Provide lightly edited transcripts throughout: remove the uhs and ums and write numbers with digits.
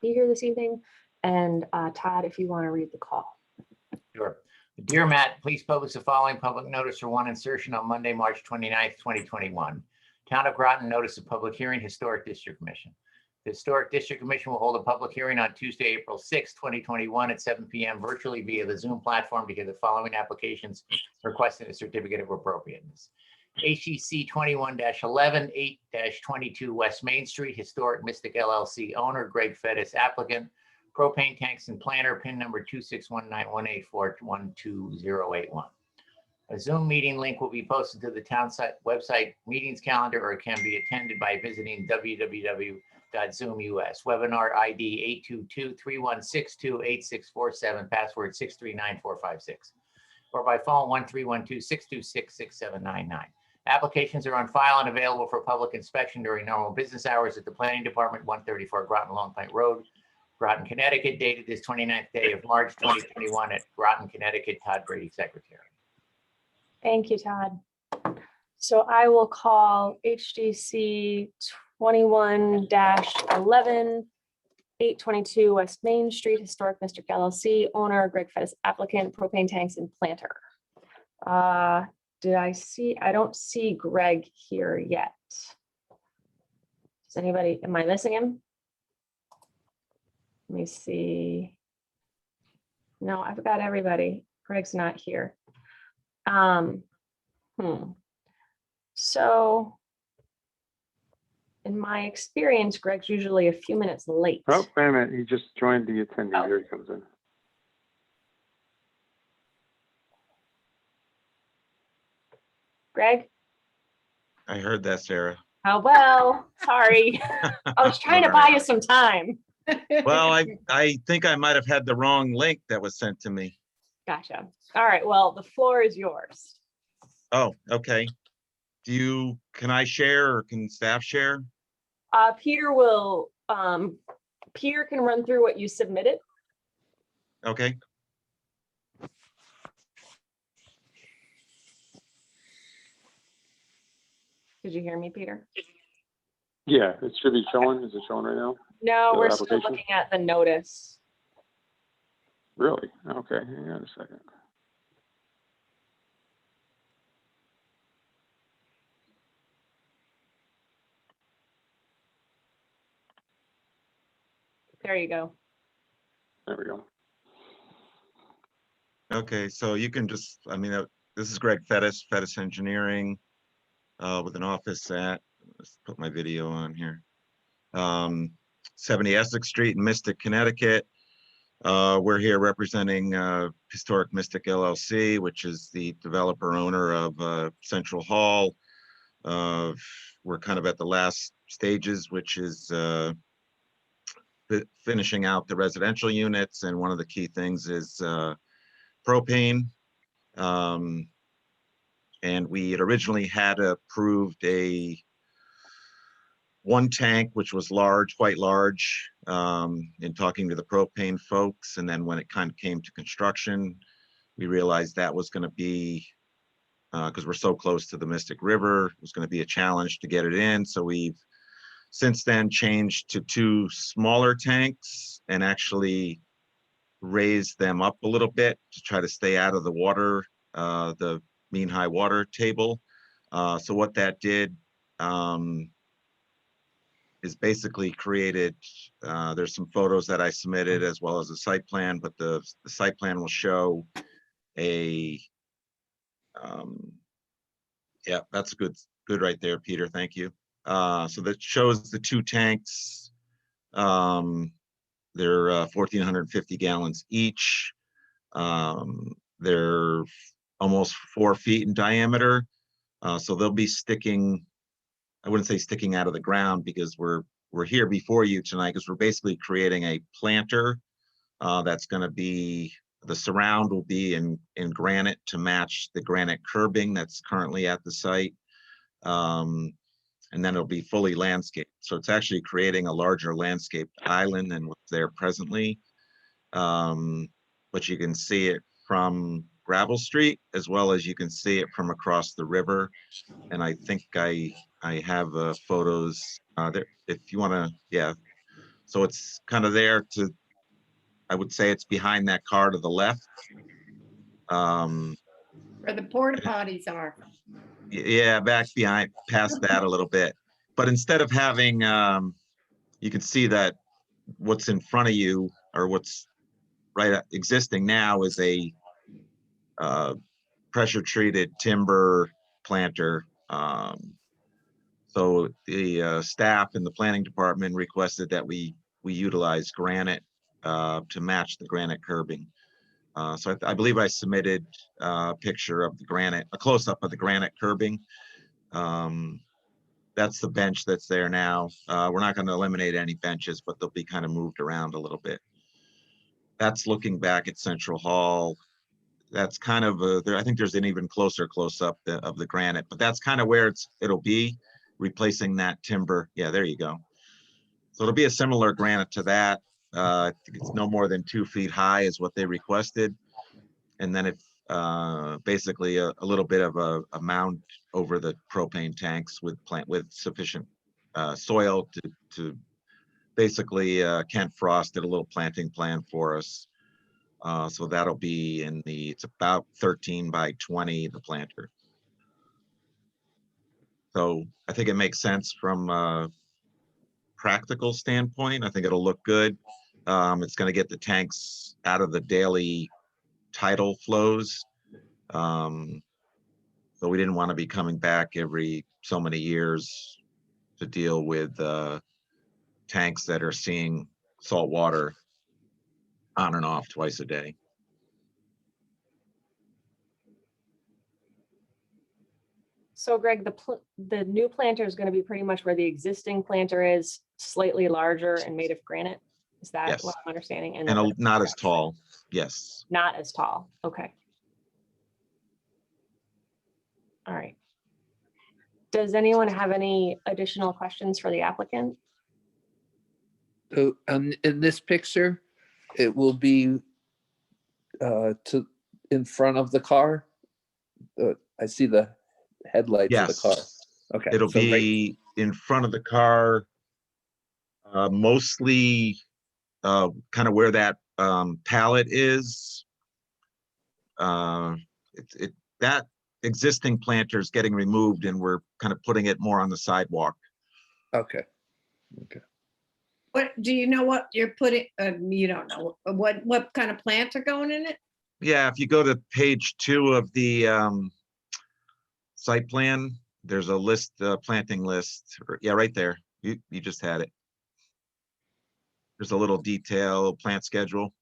be here this evening. And Todd, if you want to read the call. Sure. Dear Matt, please publish the following public notice for one insertion on Monday, March 29th, 2021. Town of Groton notice of public hearing, Historic District Commission. The Historic District Commission will hold a public hearing on Tuesday, April 6, 2021 at 7 p.m. virtually via the Zoom platform to hear the following applications requesting a certificate of appropriateness. HEC 21-11, 8-22 West Main Street, Historic Mystic LLC owner, Greg Fettis applicant, propane tanks and planter, PIN number 2619184128081. A Zoom meeting link will be posted to the town site website meetings calendar, or it can be attended by visiting www.zoom.us. Webinar ID 822-3162-8647, password 639456, or by phone 1312-626-6799. Applications are on file and available for public inspection during normal business hours at the Planning Department, 134 Groton Long Pine Road, Groton, Connecticut, dated this 29th day of March 2021 at Groton, Connecticut. Todd Brady, Secretary. Thank you, Todd. So I will call HDC 21-11, 822 West Main Street, Historic Mystic LLC owner, Greg Fettis applicant, propane tanks and planter. Did I see? I don't see Greg here yet. Does anybody, am I missing him? Let me see. No, I've got everybody. Greg's not here. So in my experience, Greg's usually a few minutes late. Oh, wait a minute. He just joined the attendee. Oh. Here he comes in. Greg? I heard that, Sarah. Oh, well, sorry. I was trying to buy you some time. Well, I think I might have had the wrong link that was sent to me. Gotcha. All right. Well, the floor is yours. Oh, okay. Can I share or can staff share? Peter will, Peter can run through what you submitted. Okay. Did you hear me, Peter? Yeah, it should be showing. Is it showing right now? No, The we're still application? looking at the notice. Really? Okay, hang on a second. There you go. There we go. Okay, so you can just, this is Greg Fettis, Fettis Engineering, with an office at, let's put my video on here. 70 Essex Street in Mystic, Connecticut. We're here representing Historic Mystic LLC, which is the developer owner of Central Hall. We're kind of at the last stages, which is finishing out the residential units. And one of the key things is propane. And we had originally had approved one tank, which was large, quite large, in talking to the propane folks. And then when it kind of came to construction, we realized that was going to be, because we're so close to the Mystic River, it was going to be a challenge to get it in. So we've since then changed to 2 smaller tanks and actually raised them up a little bit to try to stay out of the water, the mean high water table. So what that did, is basically created, there's some photos that I submitted as well as a site plan, but the site plan will show yeah, that's good right there, Peter, thank you. So that shows the 2 tanks. They're 1,450 gallons each. They're almost 4 feet in diameter. So they'll be sticking, I wouldn't say sticking out of the ground, because we're here before you tonight because we're basically creating a planter that's going to be, the surround will be in granite to match the granite curbing that's currently at the site. And then it'll be fully landscaped. So it's actually creating a larger landscaped island than what's there presently. But you can see it from Gravel Street, as well as you can see it from across the river. And I think I have photos there if you want to, yeah. So it's kind of there to, I would say it's behind that car to the left. Where the porta potties are. Yeah, back behind, past that a little bit. But instead of having, you can see that what's in front of you, or what's existing now, is a pressure treated timber planter. So the staff in the planning department requested that we utilize granite to match the granite curbing. So I believe I submitted a picture of the granite, a close-up of the granite curbing. That's the bench that's there now. We're not going to eliminate any benches, but they'll be kind of moved around a little bit. That's looking back at Central Hall. That's kind of I think there's an even closer close-up of the granite, but that's kind of where it'll be, replacing that timber. Yeah, there you go. So it'll be a similar granite to that. I think it's no more than 2 feet high is what they requested. And then basically a little bit of a mound over the propane tanks with sufficient soil to basically Kent Frost did a little planting plan for us. So that'll be it's about 13 by 20, the planter. So I think it makes sense from a practical standpoint. I think it'll look good. It's going to get the tanks out of the daily tidal flows. So we didn't want to be coming back every so many years to deal with tanks that are seeing salt water on and off twice a day. So Greg, the new planter is going to be pretty much where the existing planter is, slightly larger and made of granite. Is that Yes. what I'm understanding? And not as tall. Yes. Not as tall. Okay. All right. Does anyone have any additional questions for the applicant? So in this picture, it will be in front of the car. I see the headlights of the car. Yes. Okay. It'll so be in front of the car, mostly kind of where that pallet is. That existing planter is getting removed, and we're kind of putting it more on the sidewalk. Okay. What, do you know what you're putting, you don't know, what kind of plants are going in it? Yeah, if you go to page 2 of the site plan, there's a list, planting list. Yeah, right there. You just had it. There's a little detail, plant schedule.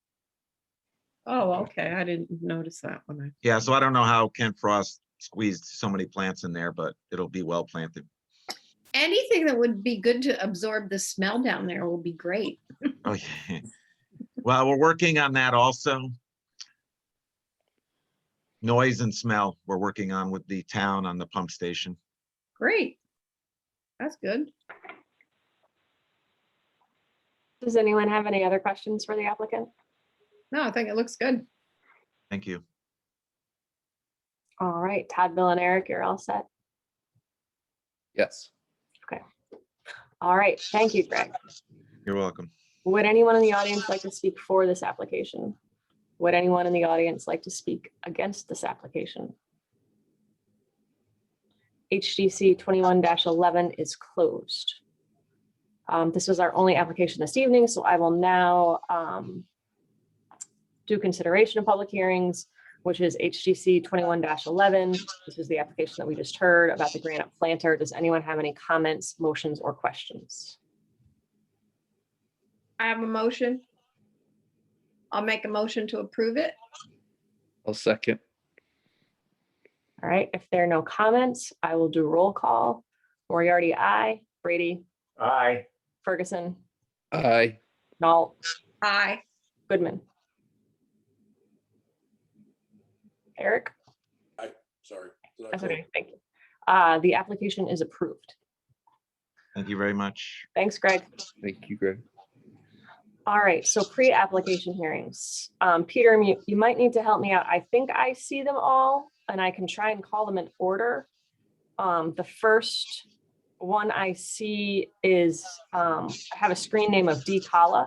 Oh, okay, I didn't notice that one. Yeah, so I don't know how Kent Frost squeezed so many plants in there, but it'll be well planted. Anything that would be good to absorb the smell down there will be great. Oh, yeah. Well, we're working on that also. Noise and smell, we're working on with the town on the pump station. Great. That's good. Does anyone have any other questions for the applicant? No, I think it looks good. Thank you. All right, Todd, Bill, and Eric, you're all set. Yes. All right, thank you, Greg. You're welcome. Would anyone in the audience like to speak for this application? Would anyone in the audience like to speak against this application? HGC 21-11 is closed. This was our only application this evening, so I will now do consideration of public hearings, which is HGC 21-11. This is the application that we just heard about the granite planter. Does anyone have any comments, motions, or questions? I have a motion. I'll make a motion to approve it. I'll second. All right, if there are no comments, I will do roll call. Moriarty, aye. Brady, Aye. Ferguson, Aye. Nault, Aye. Goodman. Eric? Sorry. Did I That's vote? okay, thank you. The application is approved. Thank you very much. Thanks, Greg. Thank you, Greg. All right, so pre-application hearings. Peter, you might need to help me out. I think I see them all and I can try and call them in order. The first one I see is, I have a screen name of D. Kala.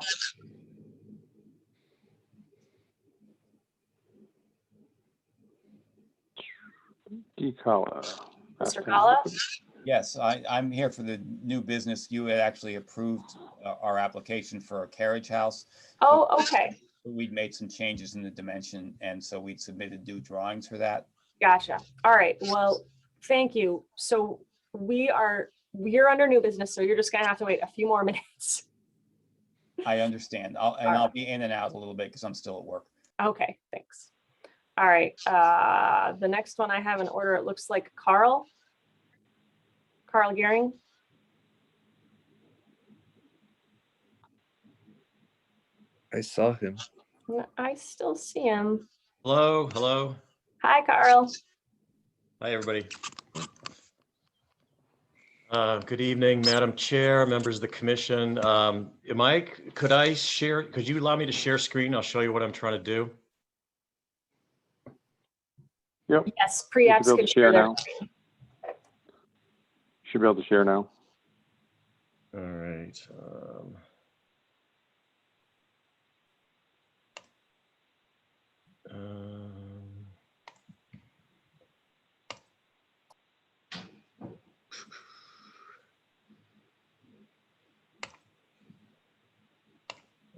Kala. Mr. Kala? Yes, I'm here for the new business. You had actually approved our application for a carriage house. Oh, okay. We'd made some changes in the dimension, and so we'd submitted new drawings for that. Gotcha. All right. Well, thank you. So we're under new business, so you're just gonna have to wait a few more minutes. I understand. I'll be in and out a little bit because I'm still at work. Okay, thanks. All right, the next one I have in order, it looks like Carl Gehring. I saw him. I still see him. Hello, hello. Hi, Carl. Hi, everybody. Good evening, Madam Chair, members of the commission. Could you allow me to share screen? I'll show you what I'm trying to do. Yep. Yes, You pre-apps should be able can to share share their now. Should be able to share now. All right.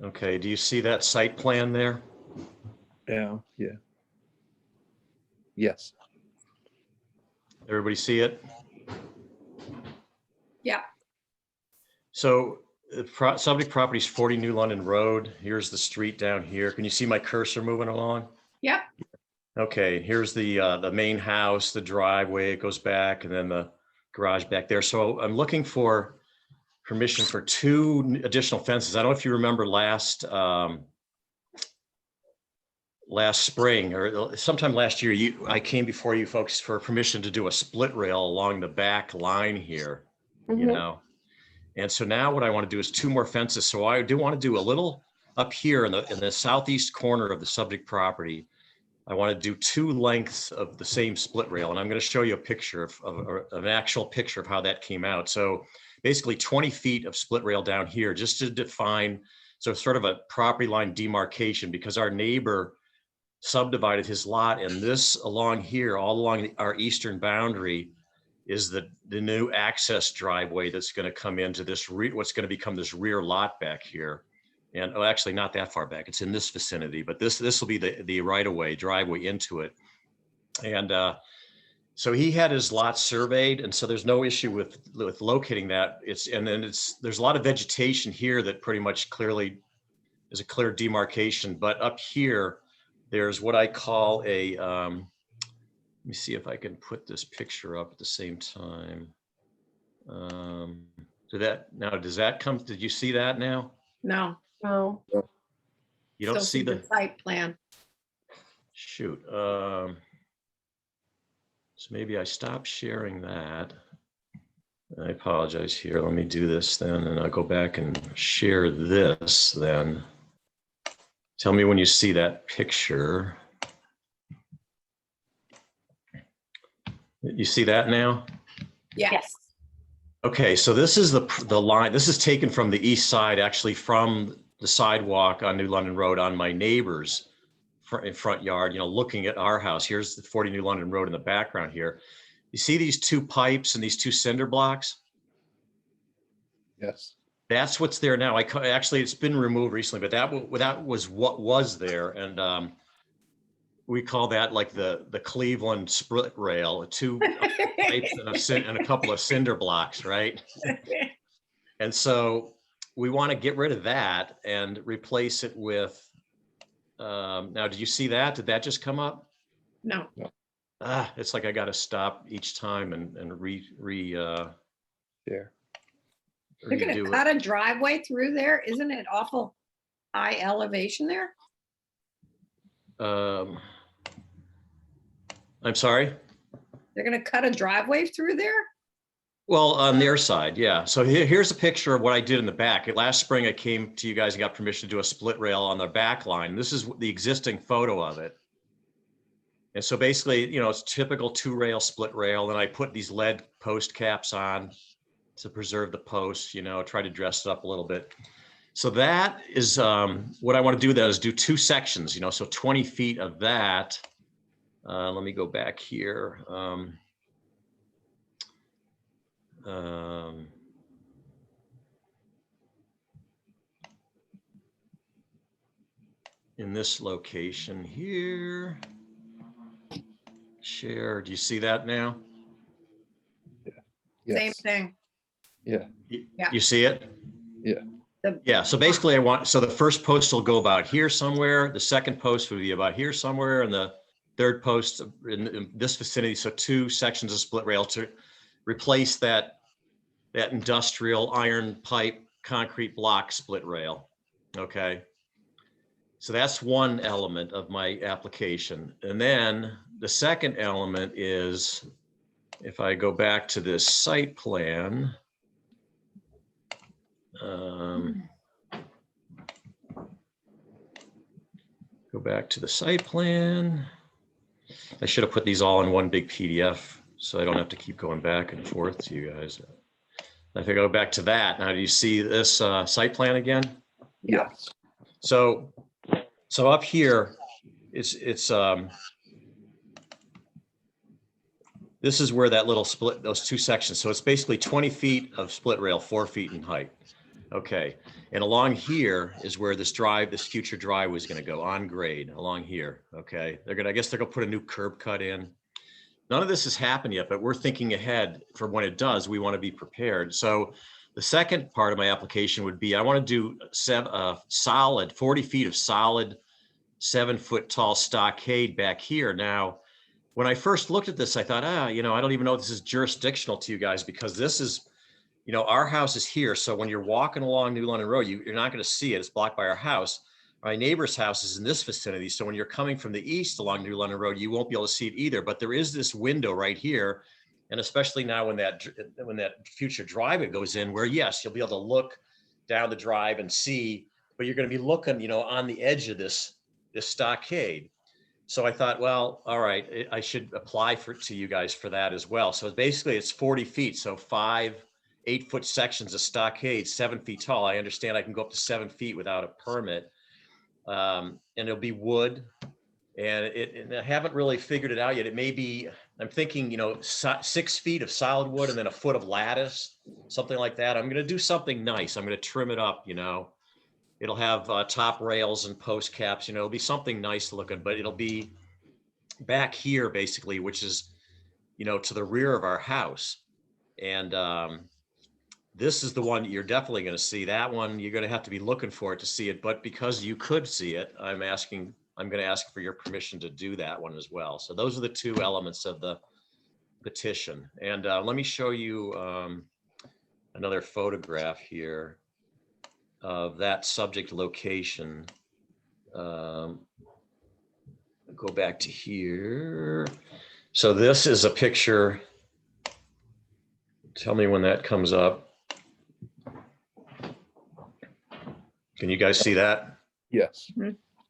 Okay, do you see that site plan there? Yeah. Yes. Everybody see it? Yeah. So the subject property is 40 New London Road. Here's the street down here. Can you see my cursor moving along? Yep. Okay, here's the main house, the driveway, it goes back, and then the garage back there. So I'm looking for permission for 2 additional fences. I don't know if you remember last spring or sometime last year, I came before you folks for permission to do a split rail along the back line here, you know. And so now what I want to do is 2 more fences. So I do want to do a little up here in the southeast corner of the subject property. I want to do 2 lengths of the same split rail, and I'm going to show you a picture of an actual picture of how that came out. So basically 20 feet of split rail down here, just to define, so sort of a property line demarcation, because our neighbor subdivided his lot, and this along here, all along our eastern boundary, is the new access driveway that's going to come into this what's going to become this rear lot back here. And actually not that far back, it's in this vicinity, but this will be the right-of-way driveway into it. And so he had his lot surveyed, and so there's no issue with locating that. There's a lot of vegetation here that pretty much clearly is a clear demarcation, but up here, there's what I call a, let me see if I can put this picture up at the same time. Does that come, did you see that now? No. Oh, You don't Still see the site plan. shoot. So maybe I stopped sharing that. I apologize here. Let me do this then, and I'll go back and share this then. Tell me when you see that picture. You see that now? Yeah. yes. Okay, so this is the line. This is taken from the east side, actually from the sidewalk on New London Road on my neighbor's front yard, you know, looking at our house. Here's the 40 New London Road in the background here. You see these 2 pipes and these 2 cinder blocks? Yes. That's what's there now. Actually, it's been removed recently, but that was what was there. And we call that like the Cleveland split rail, 2 pipes and a couple of cinder blocks, right? And so we want to get rid of that and replace it with, now, did you see that? Did that just come up? No. It's like I got to stop each time and There. They're gonna redo cut it. a driveway through there? Isn't it awful high elevation there? I'm sorry? They're gonna cut a driveway through there? Well, on their side, yeah. So here's a picture of what I did in the back. Last spring, I came to you guys and got permission to do a split rail on the back line. This is the existing photo of it. And so basically, you know, it's typical 2-rail split rail. And I put these lead post caps on. to preserve the posts, try to dress it up a little bit. So that is what I want to do. That is do 2 sections, so 20 feet of that. Let me go back here. In this location here, share. Do you see that now? Same Yes. thing. Yeah. Yeah. You see it? Yeah. Yeah, so basically so the first post will go about here somewhere, the second post would be about here somewhere, and the third post in this vicinity. So 2 sections of split rail to replace that industrial iron pipe concrete block split rail. Okay. So that's one element of my application. And then the second element is, if I go back to this site plan, go back to the site plan. I should have put these all in one big PDF so I don't have to keep going back and forth to you guys. If I go back to that, now do you see this site plan again? Yeah. So up here, it's this is where that little split, those 2 sections. So it's basically 20 feet of split rail, 4 feet in height. Okay. And along here is where this future drive was going to go on grade along here. Okay. I guess they're going to put a new curb cut in. None of this has happened yet, but we're thinking ahead for when it does. We want to be prepared. So the second part of my application would be, I want to do solid 40 feet of solid 7-foot tall stockade back here. Now, when I first looked at this, I thought, I don't even know if this is jurisdictional to you guys, because this is, our house is here. So when you're walking along New London Road, you're not going to see it. It's blocked by our house. My neighbor's house is in this vicinity. So when you're coming from the east along New London Road, you won't be able to see it either. But there is this window right here. And especially now when that future drive goes in, where yes, you'll be able to look down the drive and see, but you're going to be looking, on the edge of this stockade. So I thought, well, all right, I should apply to you guys for that as well. So basically it's 40 feet. So 5 8-foot sections of stockade, 7 feet tall. I understand I can go up to 7 feet without a permit. And it'll be wood, and I haven't really figured it out yet. It may be, I'm thinking, 6 feet of solid wood and then a foot of lattice, something like that. I'm going to do something nice. I'm going to trim it up, it'll have top rails and post caps, it'll be something nice looking, but it'll be back here basically, which is, to the rear of our house. And this is the one you're definitely going to see. That one, you're going to have to be looking for it to see it. But because you could see it, I'm going to ask for your permission to do that one as well. So those are the 2 elements of the petition. And let me show you another photograph here of that subject location. Go back to here. So this is a picture. Tell me when that comes up. Can you guys see that? Yes.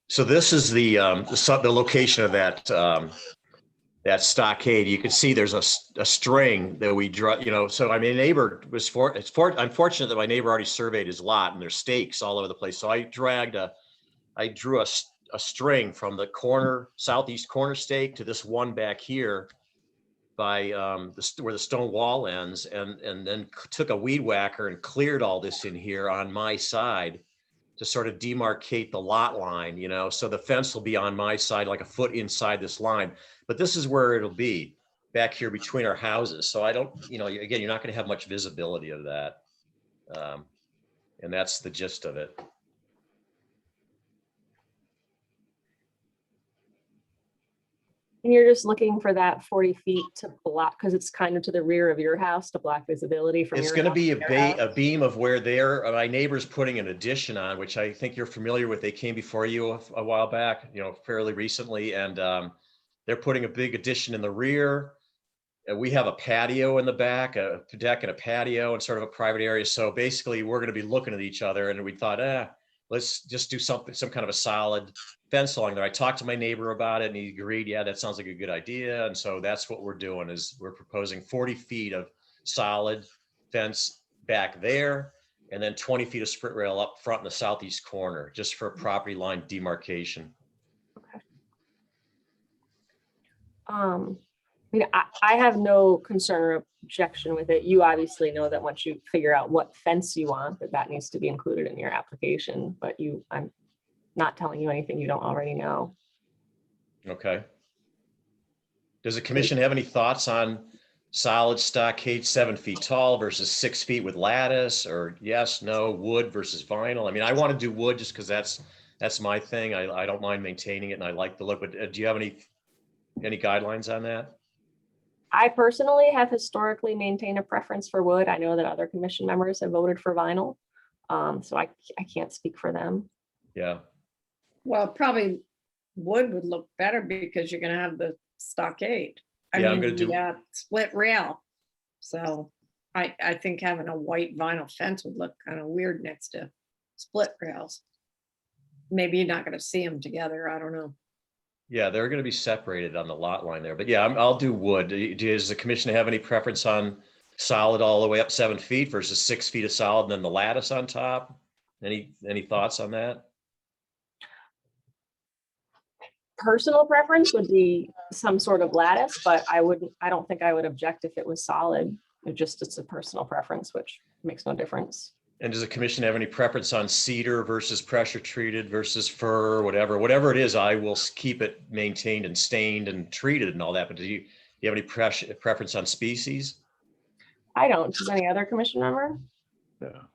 So this is the location of that stockade. You can see there's a string that we draw. So I mean, neighbor was I'm fortunate that my neighbor already surveyed his lot, and there's stakes all over the place. So I drew a string from the southeast corner stake to this one back here by where the stone wall ends, and then took a weed whacker and cleared all this in here on my side to sort of demarcate the lot line, so the fence will be on my side, like a foot inside this line. But this is where it'll be, back here between our houses. So I don't, again, you're not going to have much visibility of that. And that's the gist of it. And you're just looking for that 40 feet to block, because it's kind of to the rear of your house, to block visibility from It's your going to house be to their house. a beam of where my neighbor's putting an addition on, which I think you're familiar with. They came before you a while back, fairly recently, and they're putting a big addition in the rear. We have a patio in the back, a deck and a patio, and sort of a private area. So basically, we're going to be looking at each other, and we thought, let's just do some kind of a solid fence along there. I talked to my neighbor about it, and he agreed, yeah, that sounds like a good idea. And so that's what we're doing, is we're proposing 40 feet of solid fence back there, and then 20 feet of split rail up front in the southeast corner, just for property line demarcation. I mean, I have no concern or objection with it. You obviously know that once you figure out what fence you want, that needs to be included in your application, but I'm not telling you anything you don't already know. Okay. Does the commission have any thoughts on solid stockade 7 feet tall versus 6 feet with lattice, or yes, no, wood versus vinyl? I mean, I want to do wood just because that's my thing. I don't mind maintaining it and I like the look, but do you have any guidelines on that? I personally have historically maintained a preference for wood. I know that other commission members have voted for vinyl. So I can't speak for them. Yeah. Well, probably wood would look better because you're gonna have the stockade. Yeah, I'm gonna do- the split rail. So I think having a white vinyl fence would look kind of weird next to split rails. Maybe you're not gonna see them together. I don't know. Yeah, they're going to be separated on the lot line there, but yeah, I'll do wood. Does the commission have any preference on solid all the way up 7 feet versus 6 feet of solid and then the lattice on top? Any thoughts on that? Personal preference would be some sort of lattice, but I don't think I would object if it was solid. It's a personal preference, which makes no difference. And does the commission have any preference on cedar versus pressure treated versus fir, whatever it is? I will keep it maintained and stained and treated and all that. But do you have any preference on species? I don't. Does any other commission member? No.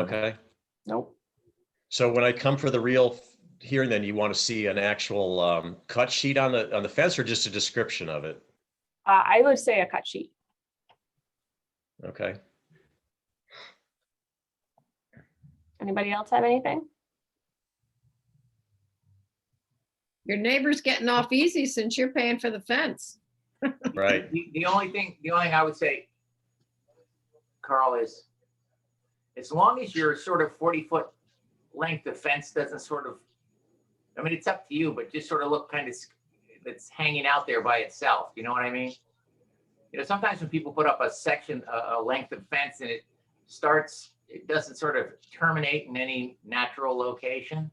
Okay. Nope. So when I come for the real hearing, then you want to see an actual cut sheet on the fence, or just a description of it? I would say a cut sheet. Okay. Anybody else have anything? Your neighbor's getting off easy since you're paying for the fence. Right. The only thing I would say, Carl, is as long as your sort of 40-foot length of fence doesn't sort of, I mean, it's up to you, but just sort of look kind of, that's hanging out there by itself. You know what I mean? You know, sometimes when people put up a length of fence and it doesn't sort of terminate in any natural location,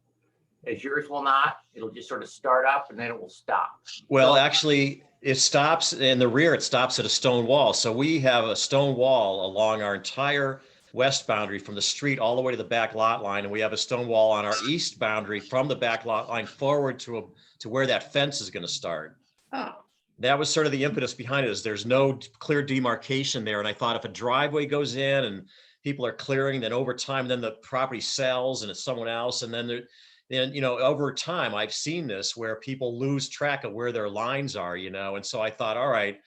as yours will not. It'll just sort of start up and then it will stop. Well, actually, it stops in the rear. It stops at a stone wall. So we have a stone wall along our entire west boundary from the street all the way to the back lot line. And we have a stone wall on our east boundary from the back lot line forward to where that fence is going to start. Oh, That was sort of the impetus behind it, is there's no clear demarcation there. And I thought if a driveway goes in and people are clearing, then over time, then the property sells and it's someone else. And then you know, over time, I've seen this where people lose track of where their lines are, you know? And so I thought, all right,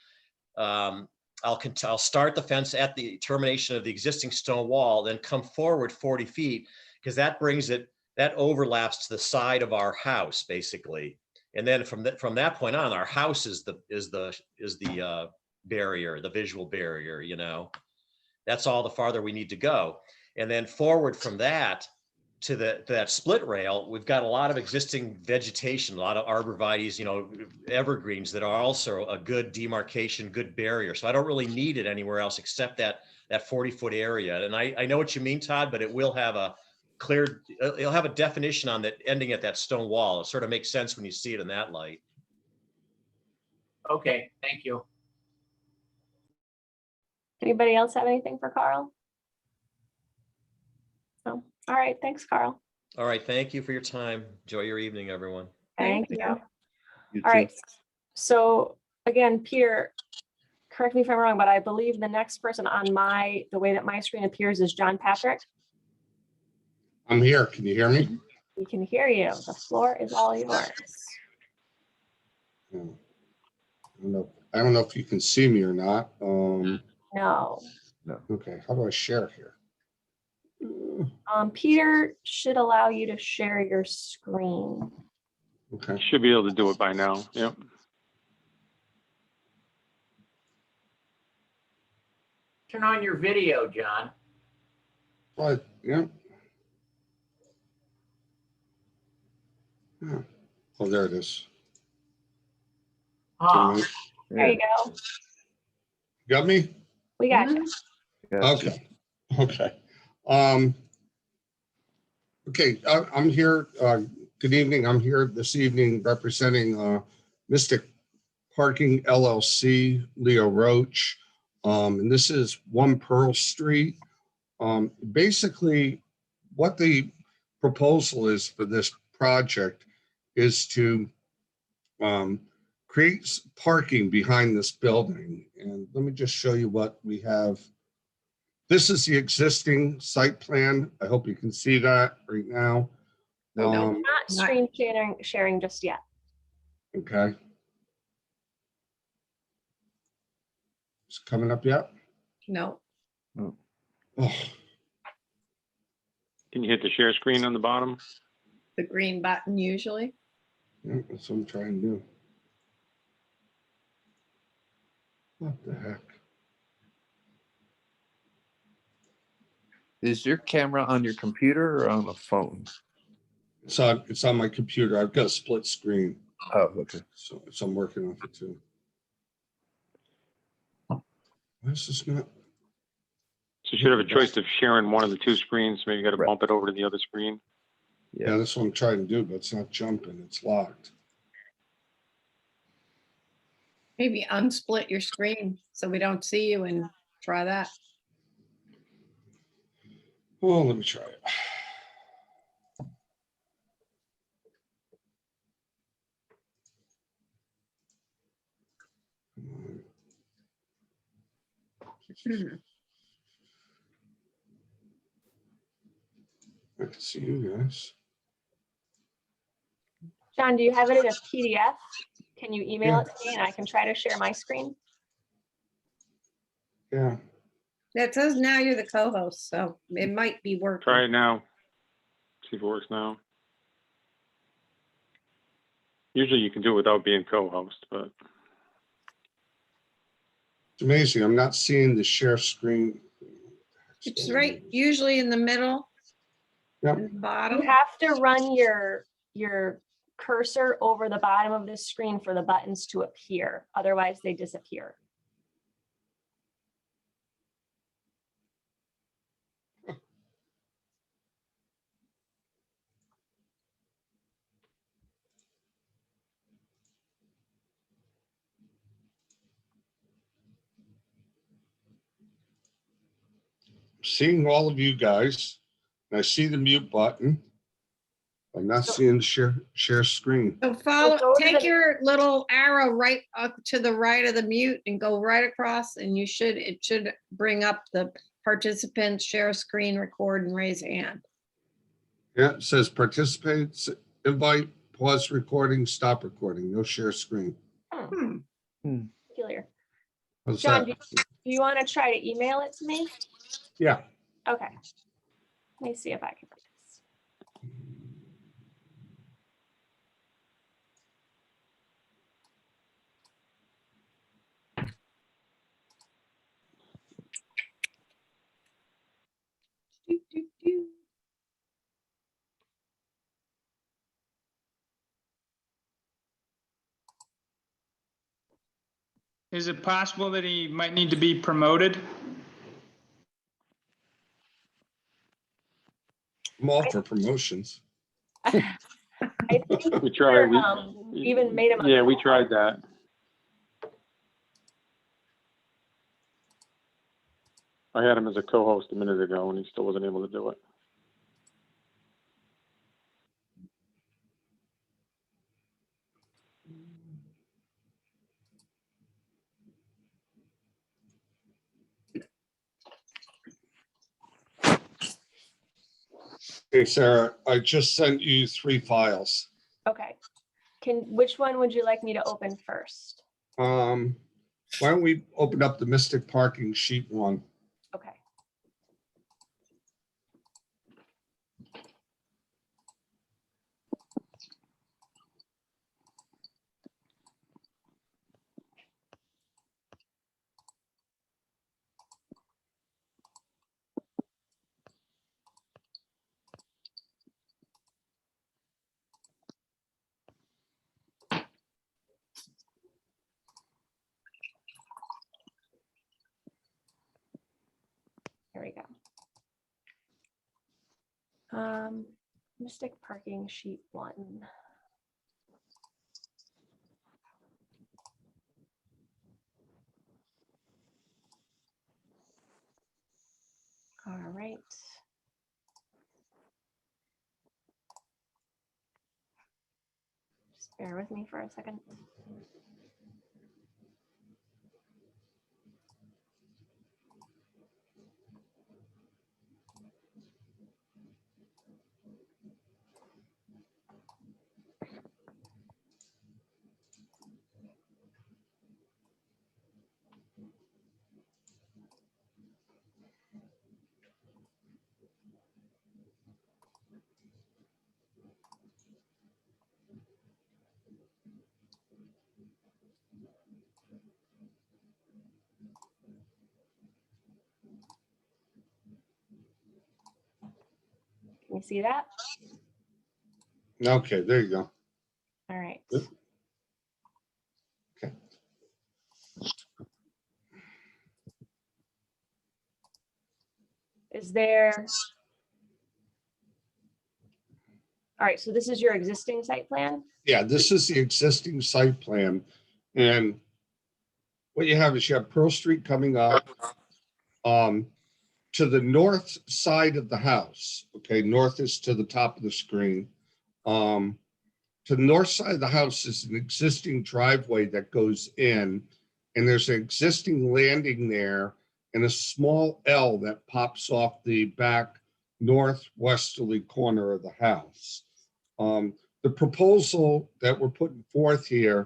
I'll start the fence at the termination of the existing stone wall, then come forward 40 feet, because that overlaps to the side of our house, basically. And then from that point on, our house is the barrier, the visual barrier, you know? That's all the farther we need to go. And then forward from that to that split rail, we've got a lot of existing vegetation, a lot of arborvitaes, you know, evergreens that are also a good demarcation, good barrier. So I don't really need it anywhere else except that 40-foot area. And I know what you mean, Todd, but it will have it'll have a definition on that ending at that stone wall. It sort of makes sense when you see it in that light. Okay, thank you. Anybody else have anything for Carl? No. All right. Thanks, Carl. All right. Thank you for your time. Enjoy your evening, everyone. Thank you. You All too. right. So again, Peter, correct me if I'm wrong, but I believe the next person on the way that my screen appears is John Patrick. I'm here. Can you hear me? We can hear you. The floor is all yours. I don't know if you can see me or not. No. Okay, how do I share here? Peter should allow you to share your screen. Okay, Should be able to do it by now. Yep. Turn on your video, John. but, yeah. Oh, there it is. Huh. There you go. Got me? We got you. Gotcha. Okay, okay. Okay, I'm here, good evening. I'm here this evening representing Mystic Parking LLC, Leo Roach. And this is 1 Pearl Street. Basically, what the proposal is for this project is to create parking behind this building. And let me just show you what we have. This is the existing site plan. I hope you can see that right now. Nope. Not screen sharing just yet. Okay. It's coming up yet? No, Oh, Can you hit the share screen on the bottom? the green button usually. yeah, that's what I'm trying to do. What the heck? Is your camera on your computer or on a phone? It's on my computer. I've got a split screen, Oh, okay. so I'm working off it too. Why is this not? So you should have a choice of sharing one of the 2 screens. Maybe you got to Right. bump it over to the other screen. Yeah, Yeah. that's what I'm trying to do, but it's not jumping. It's locked. Maybe unsplit your screen so we don't see you and try that. Oh, let me try it. Come on. I can see you guys. John, do you have it in a PDF? Can you email it to me and I can try to share my screen? Yeah. It says now you're the co-host, so it might be working. Try it now. See if it works now. Usually you can do it without being co-host, but It's amazing. I'm not seeing the share screen. It's right, usually in the middle. Yep. in the You Bottom. have to run your cursor over the bottom of this screen for the buttons to appear. Otherwise, they disappear. Seeing all of you guys, and I see the mute button. I'm not So- seeing share screen. So follow, go to take the- your little arrow right up to the right of the mute and go right across and it should bring up the participants, share screen, record and raise hand. Yeah, it says participate, invite, pause recording, stop recording, no share screen. Hmm. Peculiar. What's John, that? do you want to try to email it to me? Yeah. Okay. Let me see if I can do this. Doo, doo, doo. Is it possible that he might need to be promoted? I'm all for promotions. I think we tried. even made him. Yeah, we tried that. I had him as a co-host a minute ago and he still wasn't able to do it. Hey, Sarah, I just sent you 3 files. Okay. Which one would you like me to open first? Why don't we open up the Mystic Parking sheet 1? Okay. we go. Mystic parking sheet 1. All right. Just bear with me for a second. Can you see that? Okay, there you go. All right. Good. Okay. Is there? All right, so this is your existing site plan? Yeah, this is the existing site plan. And what you have is you have Pearl Street coming up. To the north side of the house, okay, north is to the top of the screen. To the north side of the house is an existing driveway that goes in, and there's an existing landing there and a small L that pops off the back northwesterly corner of the house. The proposal that we're putting forth here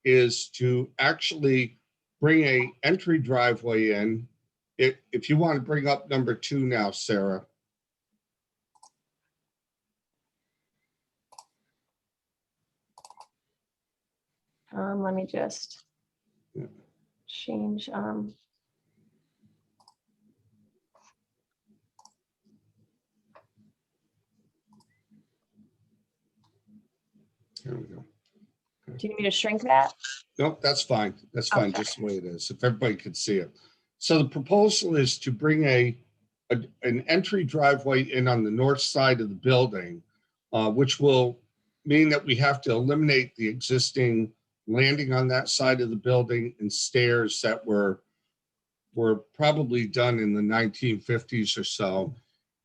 is to actually bring a entry driveway in. If you want to bring up number 2 now, Sarah. Let me just Yeah. change. There we go. Do you need me to shrink that? Nope, that's fine. That's fine, Okay. just the way it is, if everybody could see it. So the proposal is to bring an entry driveway in on the north side of the building, which will mean that we have to eliminate the existing landing on that side of the building and stairs that were probably done in the 1950s or so.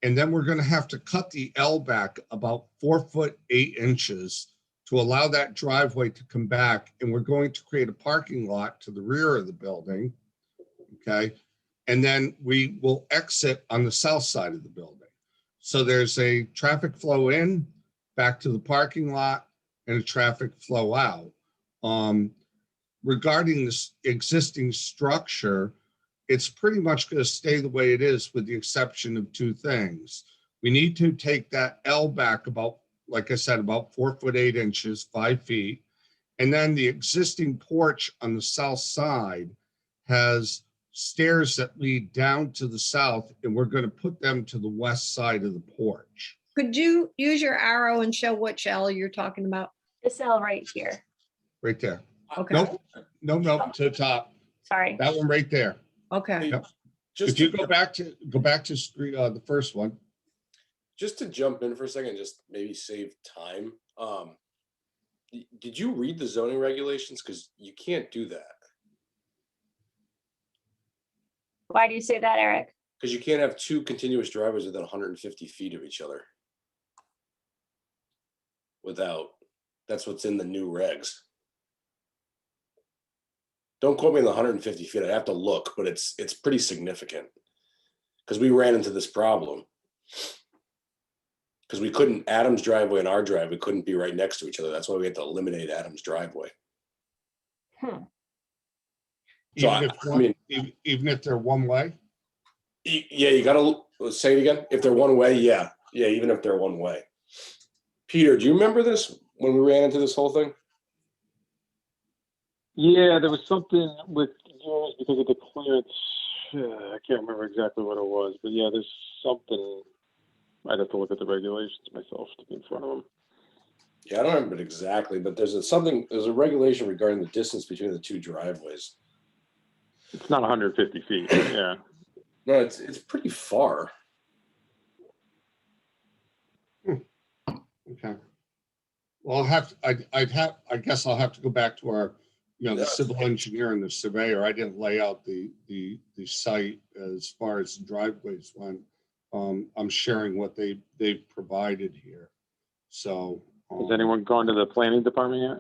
And then we're going to have to cut the L back about 4 foot 8 inches to allow that driveway to come back. And we're going to create a parking lot to the rear of the building. Okay. And then we will exit on the south side of the building. So there's a traffic flow in, back to the parking lot, and a traffic flow out. Regarding this existing structure, it's pretty much going to stay the way it is with the exception of 2 things. We need to take that L back about, like I said, about 4 foot 8 inches, 5 feet. And then the existing porch on the south side has stairs that lead down to the south, and we're going to put them to the west side of the porch. Could you use your arrow and show which L you're talking about? This L right here. Right there. Okay. Nope, to the top. Sorry. That one right there. Okay. Yep. Just If you to, go back to screen, the first one. just to jump in for a second, just maybe save time. Did you read the zoning regulations? Because you can't do that. Why do you say that, Eric? Because you can't have 2 continuous driveways within 150 feet of each other. That's what's in the new regs. Don't quote me on the 150 feet. I have to look, but it's pretty significant. Because we ran into this problem. Because we couldn't, Adam's driveway and our driveway couldn't be right next to each other. That's why we had to eliminate Adam's driveway. So Even if they're one way. Yeah, you gotta say it again. If they're one way, yeah, even if they're one way. Peter, do you remember this when we ran into this whole thing? Yeah, there was something with yours because of the clearance. I can't remember exactly what it was, but yeah, there's something. I'd have to look at the regulations myself to be in front of them. Yeah, I don't remember it exactly, but there's a regulation regarding the distance between the 2 driveways. It's not 150 feet. Yeah. No, it's pretty far. Okay. Well, I guess I'll have to go back to our, the civil engineer and the surveyor. I didn't lay out the site as far as driveways went. I'm sharing what they've provided here. So. Has anyone gone to the planning department yet?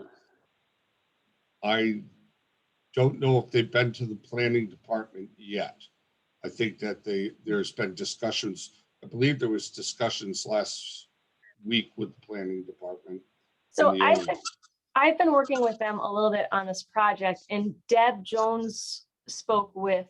I don't know if they've been to the planning department yet. I think that there's been discussions. I believe there was discussions last week with the planning department. So and the owners. I've been working with them a little bit on this project, and Deb Jones spoke with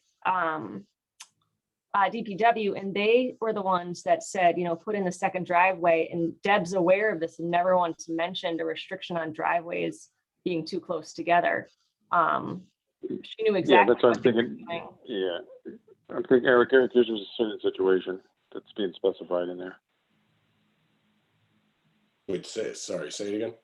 DPW, and they were the ones that said, put in the second driveway, and Deb's aware of this and never once mentioned a restriction on driveways being too close together. She knew exactly. Yeah, that's what I'm what they were thinking. doing. Yeah, I'm thinking, Eric, there's a certain situation that's being specified in there. Wait, say it again.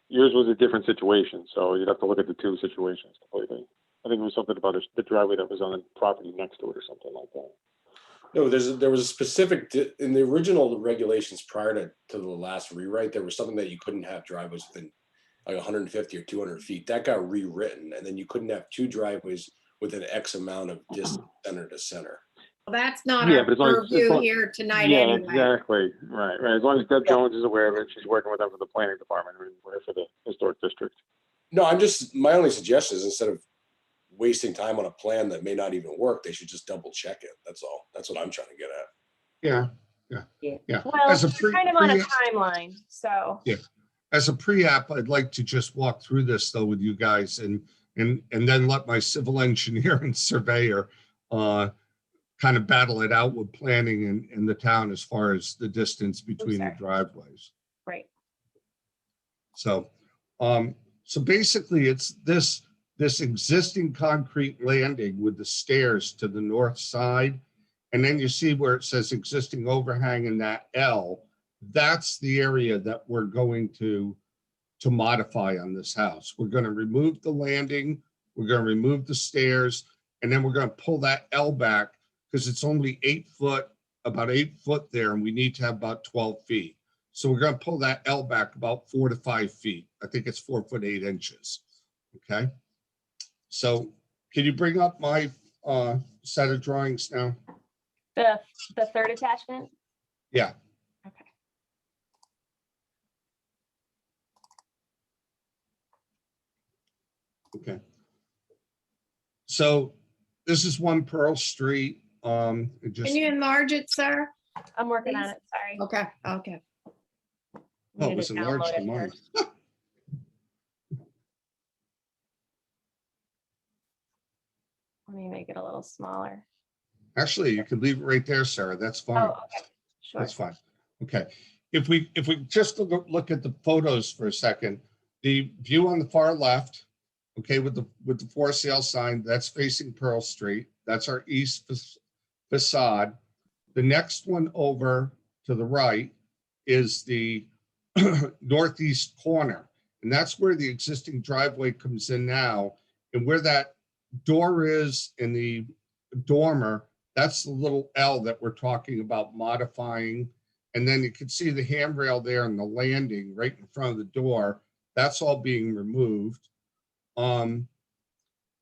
Yours was a different situation, so you'd have to look at the two situations completely. I think it was something about the driveway that was on the property next to it or something like that. No, there was a specific, in the original regulations prior to the last rewrite, there was something that you couldn't have driveways within like 150 or 200 feet. That got rewritten, and then you couldn't have two driveways within X amount of distance center to center. Well, that's not Yeah, our but as long as- purview here tonight Yeah, anyway. exactly. Right. As long as Deb Jones is aware of it, she's working with them for the planning department or for the historic district. No, my only suggestion is instead of wasting time on a plan that may not even work, they should just double check it. That's all. That's what I'm trying to get at. Yeah. Well, As a we're kind of on a pre- timeline, so. Yeah. As a pre-app, I'd like to just walk through this though with you guys and then let my civil engineer and surveyor kind of battle it out with planning in the town as far as the distance between the driveways. Right. So basically it's this existing concrete landing with the stairs to the north side. And then you see where it says existing overhang in that L. That's the area that we're going to modify on this house. We're going to remove the landing, we're going to remove the stairs, and then we're going to pull that L back because it's only 8 foot, about 8 foot there, and we need to have about 12 feet. So we're going to pull that L back about 4 to 5 feet. I think it's 4 foot 8 inches. Okay. So can you bring up my set of drawings now? The third attachment? Yeah. Okay. Okay. So this is 1 Pearl Street. Can you enlarge it, sir? I'm working on Please? it, sorry. Okay. Oh, Need it to was enlarged download in it mine. first. Let me make it a little smaller. Actually, you can leave it right there, Sarah. That's fine. Oh, okay, sure. That's fine. Okay. If we just look at the photos for a second, the view on the far left, okay, with the for sale sign, that's facing Pearl Street. That's our east facade. The next one over to the right is the northeast corner. And that's where the existing driveway comes in now. And where that door is in the dormer, that's the little L that we're talking about modifying. And then you can see the handrail there and the landing right in front of the door. That's all being removed. I'm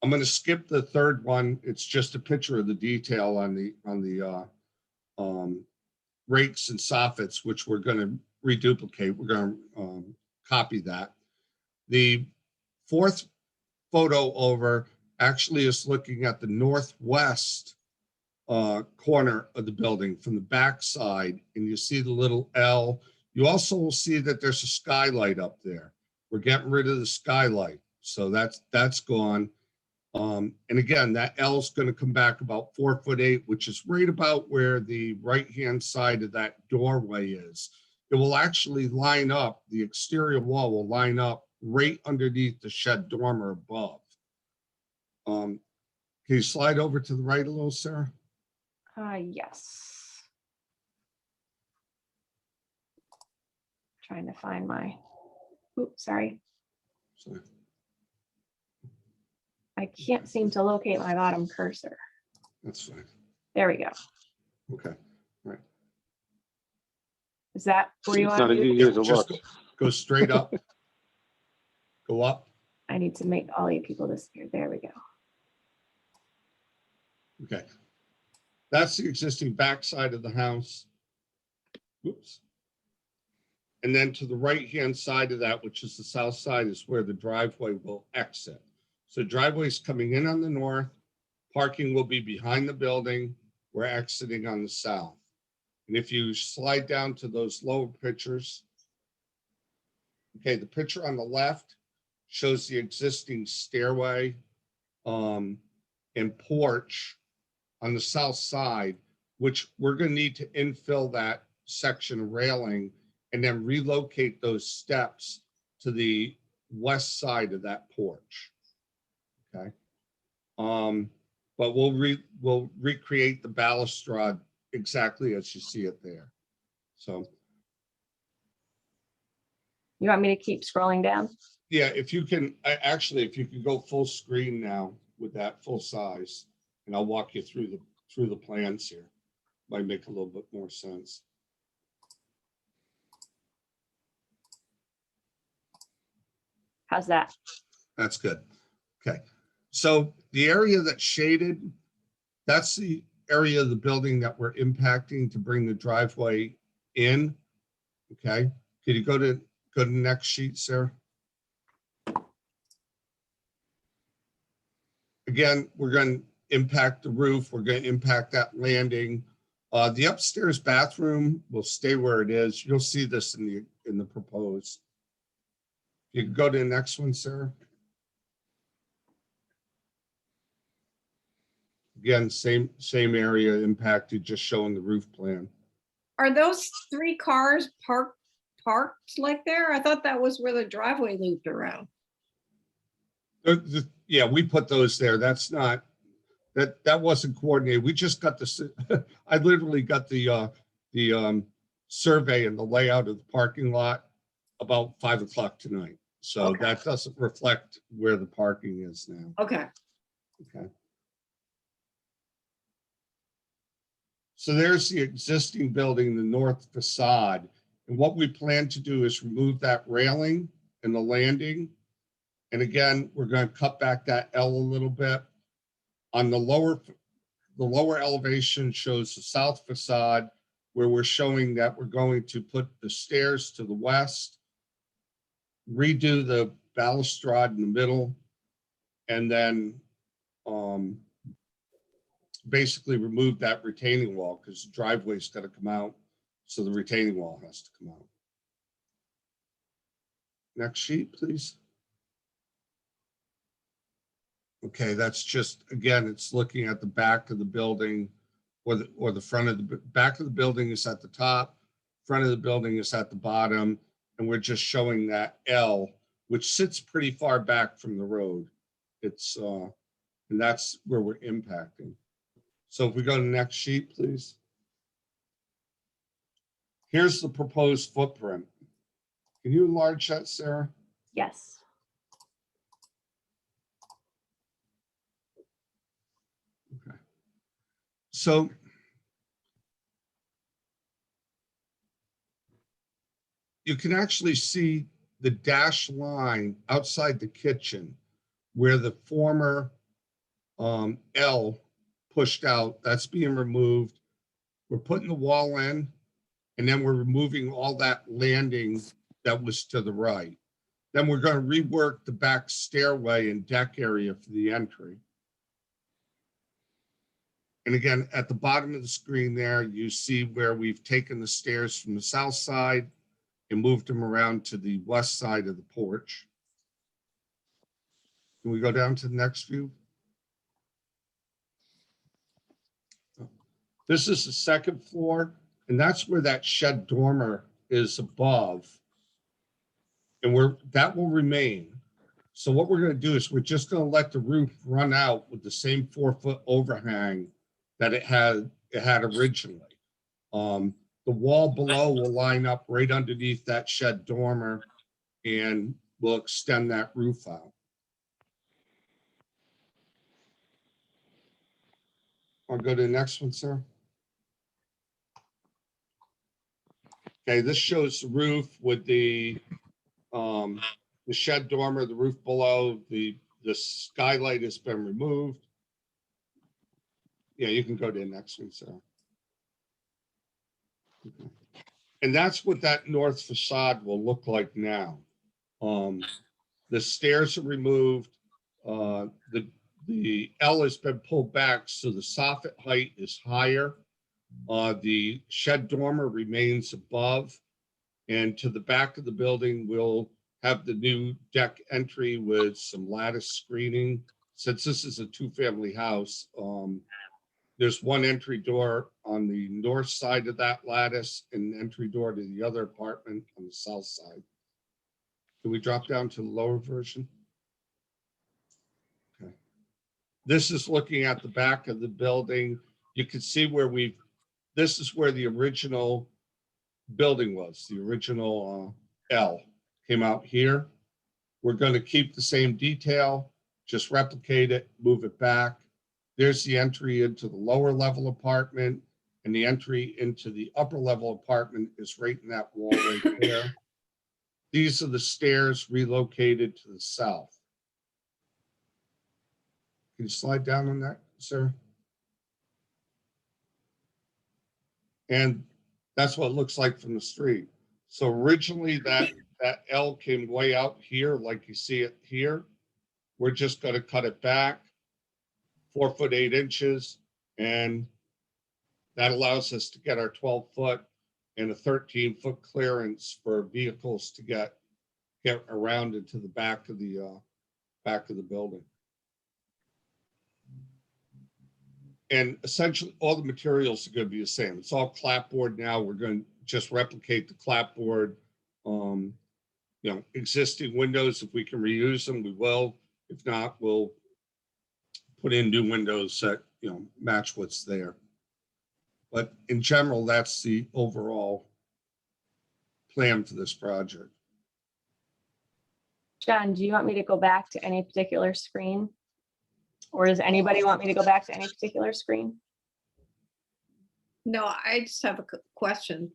going to skip the third one. It's just a picture of the detail on the rakes and soffits, which we're going to reduplicate. We're going to copy that. The fourth photo over actually is looking at the northwest corner of the building from the back side, and you see the little L. You also will see that there's a skylight up there. We're getting rid of the skylight, so that's gone. And again, that L is going to come back about 4 foot 8, which is right about where the right-hand side of that doorway is. It will actually line up, the exterior wall will line up right underneath the shed dormer above. Can you slide over to the right a little, Sarah? Yes. Trying to find my, oops, sorry. Sorry. I can't seem to locate my bottom cursor. That's fine. There we go. Okay, Is that where you It's want not as to? easy as it just looks. go straight up. Go up. I need to make all you people disappear. There we go. Okay. That's the existing backside of the house. Oops. And then to the right-hand side of that, which is the south side, is where the driveway will exit. So driveway's coming in on the north, parking will be behind the building, we're exiting on the south. And if you slide down to those lower pictures, okay, the picture on the left shows the existing stairway and porch on the south side, which we're going to need to infill that section of railing and then relocate those steps to the west side of that porch. Okay. But we'll recreate the balustrade exactly as you see it there. So You want me to keep scrolling down? yeah, if you can, actually, if you can go full screen now with that full size, and I'll walk you through the plans here. Might make a little bit more sense. How's that? That's good. Okay. So the area that's shaded, that's the area of the building that we're impacting to bring the driveway in. Okay. Could you go to the next sheet, Sarah? Again, we're going to impact the roof. We're going to impact that landing. The upstairs bathroom will stay where it is. You'll see this in the proposed. You can go to the next one, Sarah. Again, same area impacted, just showing the roof plan. Are those 3 cars parked like there? I thought that was where the driveway looped around. Yeah, we put those there. That's not, that wasn't coordinated. We just got this. I literally got the survey and the layout of the parking lot about 5 o'clock tonight. So Okay. that doesn't reflect where the parking is now. Okay. Okay. So there's the existing building, the north facade. And what we plan to do is remove that railing and the landing. And again, we're going to cut back that L a little bit. On the lower elevation shows the south facade, where we're showing that we're going to put the stairs to the west, redo the balustrade in the middle, and then basically remove that retaining wall because the driveway's got to come out. So the retaining wall has to come out. Next sheet, please. Okay, that's just, again, it's looking at the back of the building or the front of the back of the building is at the top, front of the building is at the bottom. And we're just showing that L, which sits pretty far back from the road. It's, and that's where we're impacting. So if we go to the next sheet, please. Here's the proposed footprint. Can you enlarge that, Sarah? Yes. Okay. So you can actually see the dashed line outside the kitchen where the former L pushed out. That's being removed. We're putting the wall in, and then we're removing all that landing that was to the right. Then we're going to rework the back stairway and deck area for the entry. And again, at the bottom of the screen there, you see where we've taken the stairs from the south side and moved them around to the west side of the porch. Can we go down to the next view? This is the second floor, and that's where that shed dormer is above. And that will remain. So what we're going to do is we're just going to let the roof run out with the same 4-foot overhang that it had originally. The wall below will line up right underneath that shed dormer, and we'll extend that roof out. I'll go to the next one, sir. Okay, this shows the roof with the shed dormer, the roof below, the skylight has been removed. Yeah, you can go to the next one, sir. Okay. And that's what that north facade will look like now. The stairs are removed. The L has been pulled back, so the soffit height is higher. The shed dormer remains above. And to the back of the building, we'll have the new deck entry with some lattice screening. Since this is a two-family house, there's one entry door on the north side of that lattice and an entry door to the other apartment on the south side. Can we drop down to the lower version? Okay. This is looking at the back of the building. You can see where this is where the original building was. The original L came out here. We're going to keep the same detail, just replicate it, move it back. There's the entry into the lower level apartment, and the entry into the upper level apartment is right in that wall right there. These are the stairs relocated to the south. Can you slide down on that, sir? And that's what it looks like from the street. So originally that L came way out here, like you see it here. We're just going to cut it back 4 foot 8 inches, and that allows us to get our 12-foot and a 13-foot clearance for vehicles to get around into the back of the building. And essentially all the materials are going to be the same. It's all clapboard now. We're going to just replicate the clapboard. Existing windows, if we can reuse them, we will. If not, we'll put in new windows that match what's there. But in general, that's the overall plan for this project. John, do you want me to go back to any particular screen? Or does anybody want me to go back to any particular screen? No, I just have a question.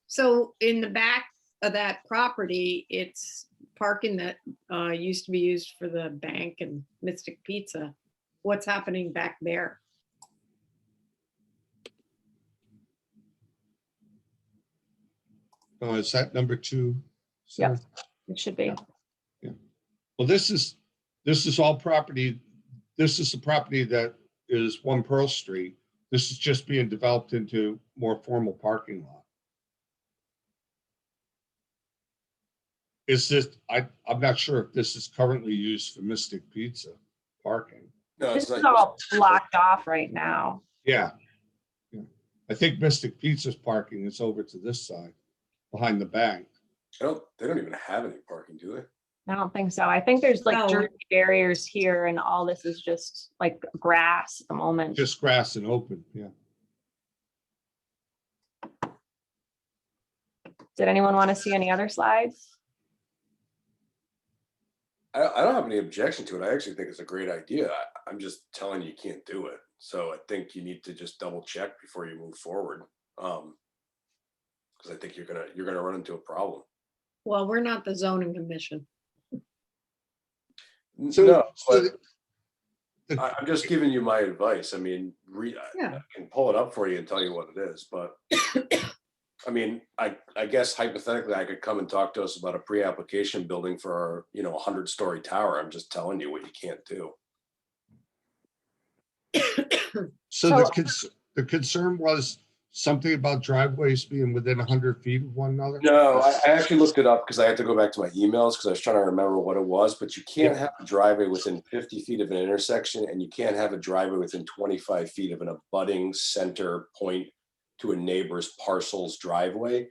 So in the back of that property, it's parking that used to be used for the bank and Mystic Pizza. What's happening back there? Is that number 2? Yep, it should be. Yeah. Well, this is all property. This is the property that is 1 Pearl Street. This is just being developed into more formal parking lot. Is this, I'm not sure if this is currently used for Mystic Pizza parking. No, This it's is not. all blocked off right now. Yeah. I think Mystic Pizza's parking is over to this side, behind the bank. They don't even have any parking, do they? I don't think so. I think there's like No. dirt barriers here and all this is just like grass at the moment. Just grass and open, yeah. Did anyone want to see any other slides? I don't have any objection to it. I actually think it's a great idea. I'm just telling you can't do it. So I think you need to just double check before you move forward. Because I think you're gonna run into a problem. Well, we're not the zoning commission. No, but I'm just giving you my advice. I mean, Yeah. I can pull it up for you and tell you what it is, but I mean, I guess hypothetically, I could come and talk to us about a pre-application building for our, 100-story tower. I'm just telling you what you can't do. So the concern was something about driveways being within 100 feet of one another? No, I actually looked it up because I had to go back to my emails because I was trying to remember what it was, but you can't have a driveway within 50 feet of an intersection, and you can't have a driveway within 25 feet of an abutting center point to a neighbor's parcel's driveway.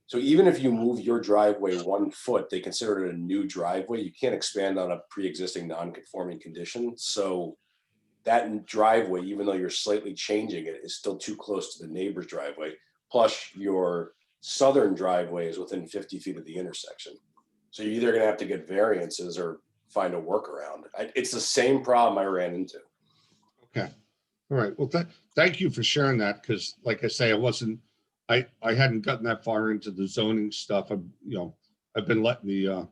So even if you move your driveway 1 foot, they consider it a new driveway. You can't expand on a pre-existing non-conforming condition. So that driveway, even though you're slightly changing it, is still too close to the neighbor's driveway. Plus your southern driveway is within 50 feet of the intersection. So you're either gonna have to get variances or find a workaround. It's the same problem I ran into. Okay. All right, well, thank you for sharing that, because like I say, I hadn't gotten that far into the zoning stuff. I've been letting the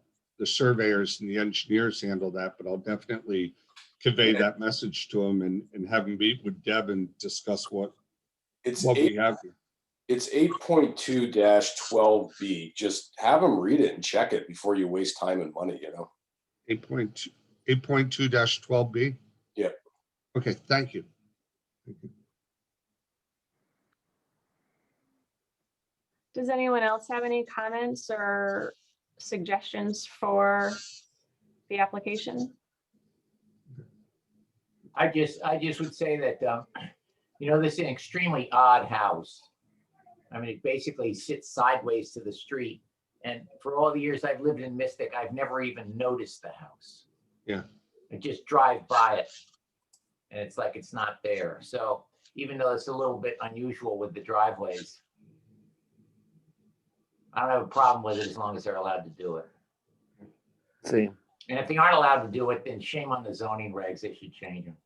surveyors and the engineers handle that, but I'll definitely convey that message to them and have them meet with Deb and discuss what we have here. It's 8.2-12B. Just have them read it and check it before you waste time and money, 8.2-12B? Yep. Okay, thank you. Does anyone else have any comments or suggestions for the application? I just would say that, this is an extremely odd house. I mean, it basically sits sideways to the street. And for all the years I've lived in Mystic, I've never even noticed the house. Yeah. I just drive by it and it's like it's not there. So even though it's a little bit unusual with the driveways, I don't have a problem with it as long as they're allowed to do it. See, And if they aren't allowed to do it, then shame on the zoning regs, they should change them.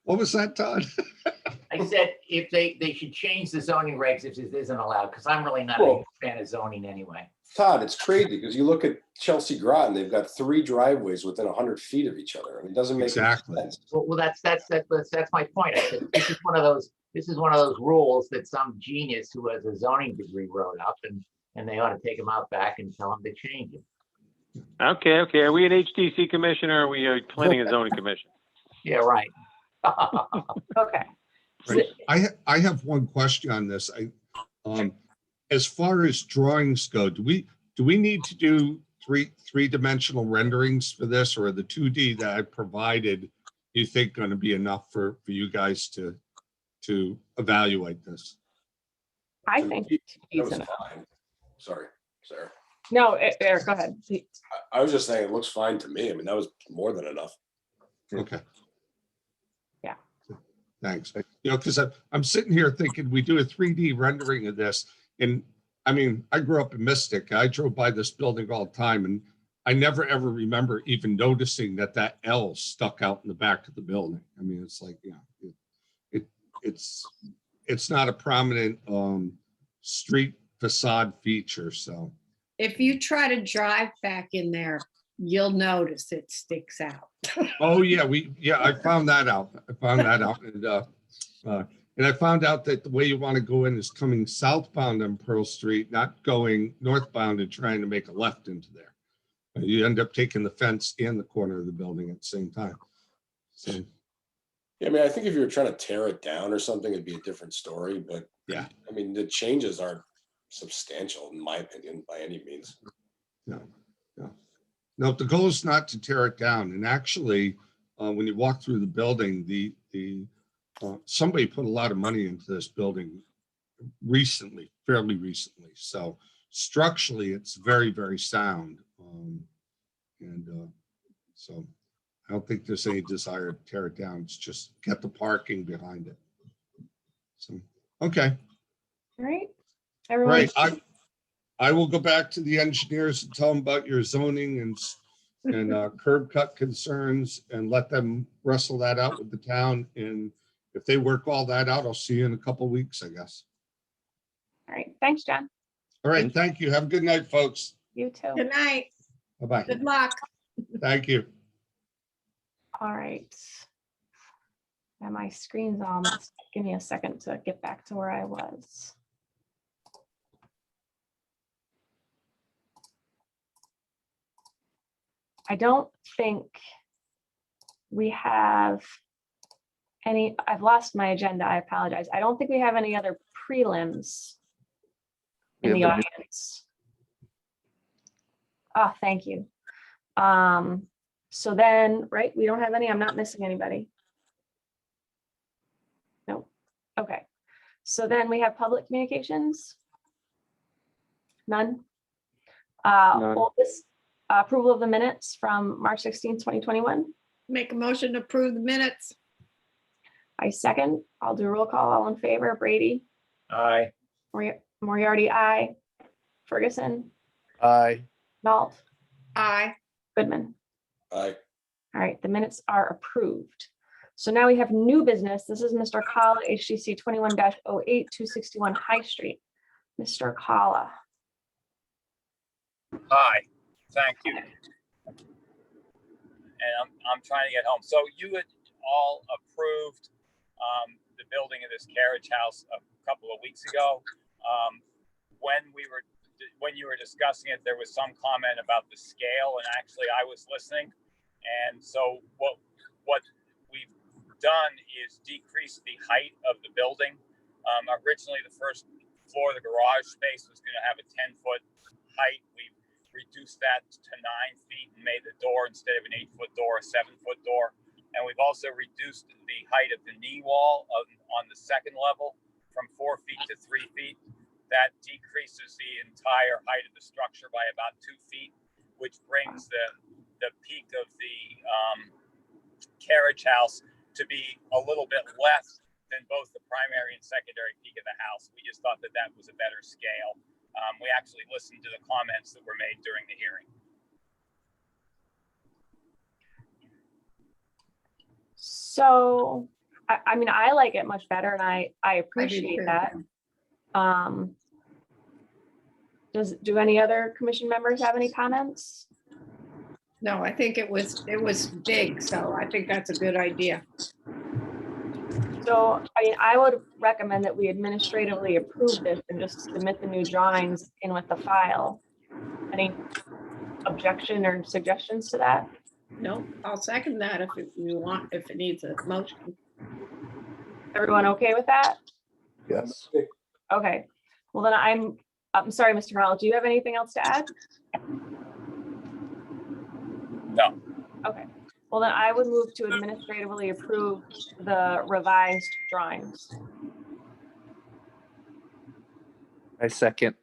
What was that, Todd? I said, if they should change the zoning regs if this isn't allowed, because I'm really not a Well- huge fan of zoning anyway. Todd, it's crazy because you look at Chelsea Groton, they've got 3 driveways within 100 feet of each other. And it doesn't make Exactly. sense. Well, that's my point. I said, this is one of those rules that some genius who has a zoning degree wrote up, and they ought to take them out back and tell them to change it. Okay. Are we an HDC commission or are we a planning and zoning commission? Yeah, right. Okay. Right. I have one question on this. As far as drawings go, do we need to do three-dimensional renderings for this, or are the 2D that I provided, you think, going to be enough for you guys to evaluate this? I think That he's was enough. fine. Sorry, Sarah. No, Eric, go ahead. I was just saying it looks fine to me. I mean, that was more than enough. Okay. Yeah. Thanks. Because I'm sitting here thinking we do a 3D rendering of this. And I mean, I grew up in Mystic. I drove by this building all the time, and I never ever remember even noticing that L stuck out in the back of the building. I mean, it's like, it's not a prominent street facade feature. So If you try to drive back in there, you'll notice it sticks out. oh yeah, I found that out. And I found out that the way you want to go in is coming southbound on Pearl Street, not going northbound and trying to make a left into there. You end up taking the fence and the corner of the building at the same time. So Yeah, I mean, I think if you were trying to tear it down or something, it'd be a different story. But yeah, I mean, the changes aren't substantial, in my opinion, by any means. no. The goal is not to tear it down. And actually, when you walk through the building, somebody put a lot of money into this building fairly recently. So structurally, it's very, very sound. So I don't think there's any desire to tear it down. It's just get the parking behind it. So, okay, All right. all Everyone, right. I will go back to the engineers and tell them about your zoning and curb cut concerns and let them wrestle that out with the town. And if they work all that out, I'll see you in a couple of weeks, I guess. all right. Thanks, John. All right, thank you. Have a good night, folks. You too. Good night. Bye-bye. Good luck. Thank you. All right. And my screen's all messed up. Give me a second to get back to where I was. I don't think we have any, I've lost my agenda. I apologize. I don't think we have any other prelims in the Yeah, audience. Oh, thank you. So then, right, we don't have any, I'm not missing anybody. No, okay. So then we have public communications. None. None. Oldest, approval of the minutes from March 16th, 2021. Make a motion to approve the minutes. I second. I'll do a roll call. All in favor. Brady, Aye. Moriarty, aye. Ferguson, aye. Nault, Aye. Goodman. Aye. All right, the minutes are approved. So now we have new business. This is Mr. Kala, HGC 21-08, 261 High Street. Mr. Kala. Hi, thank you. And I'm trying to get home. So you had all approved the building of this carriage house a couple of weeks ago. When you were discussing it, there was some comment about the scale, and actually I was listening. And so what we've done is decrease the height of the building. Originally, the first floor of the garage space was going to have a 10-foot height. We've reduced that to 9 feet and made the door, instead of an 8-foot door, a 7-foot door. And we've also reduced the height of the knee wall on the second level from 4 feet to 3 feet. That decreases the entire height of the structure by about 2 feet, which brings the peak of the carriage house to be a little bit less than both the primary and secondary peak of the house. We just thought that that was a better scale. We actually listened to the comments that were made during the hearing. So, I mean, I like it much better, and I appreciate that. Do any other commission members have any comments? No, I think it was big, so I think that's a good idea. So, I mean, I would recommend that we administratively approve this and just submit the new drawings in with the file. Any objection or suggestions to that? No, I'll second that if you want, if it needs a motion. Everyone okay with that? Yes. Okay, well then I'm sorry, Mr. Hall, do you have anything else to add? No. Okay, well then I would move to administratively approve the revised drawings. I second.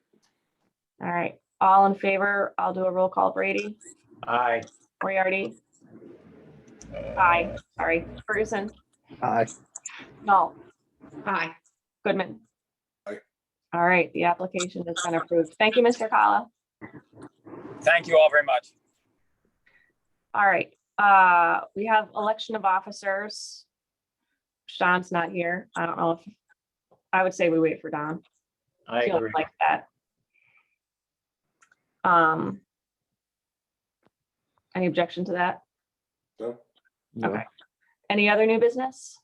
All right, all in favor? I'll do a roll call. Brady? Aye. Moriarty? Aye, sorry. Ferguson? Aye. No. Aye. Goodman? Aye. All right, the application has been approved. Thank you, Mr. Kala. Thank you all very much. All right, we have election of officers. Don's not here. I don't know if, I would say we wait for Don. I Feels agree. like that. Any objection to that? No? No. Okay. Any other new business?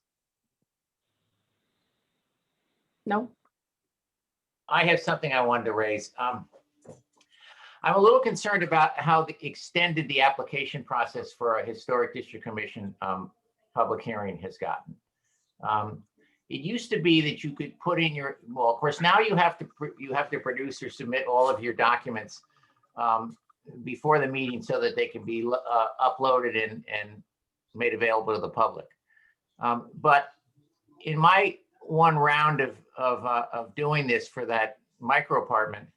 No? I have something I wanted to raise. I'm a little concerned about how extended the application process for a historic district commission public hearing has gotten. It used to be that you could put in your, well, of course, now you have to produce or submit all of your documents before the meeting so that they can be uploaded and made available to the public. But in my one round of doing this for that micro apartment,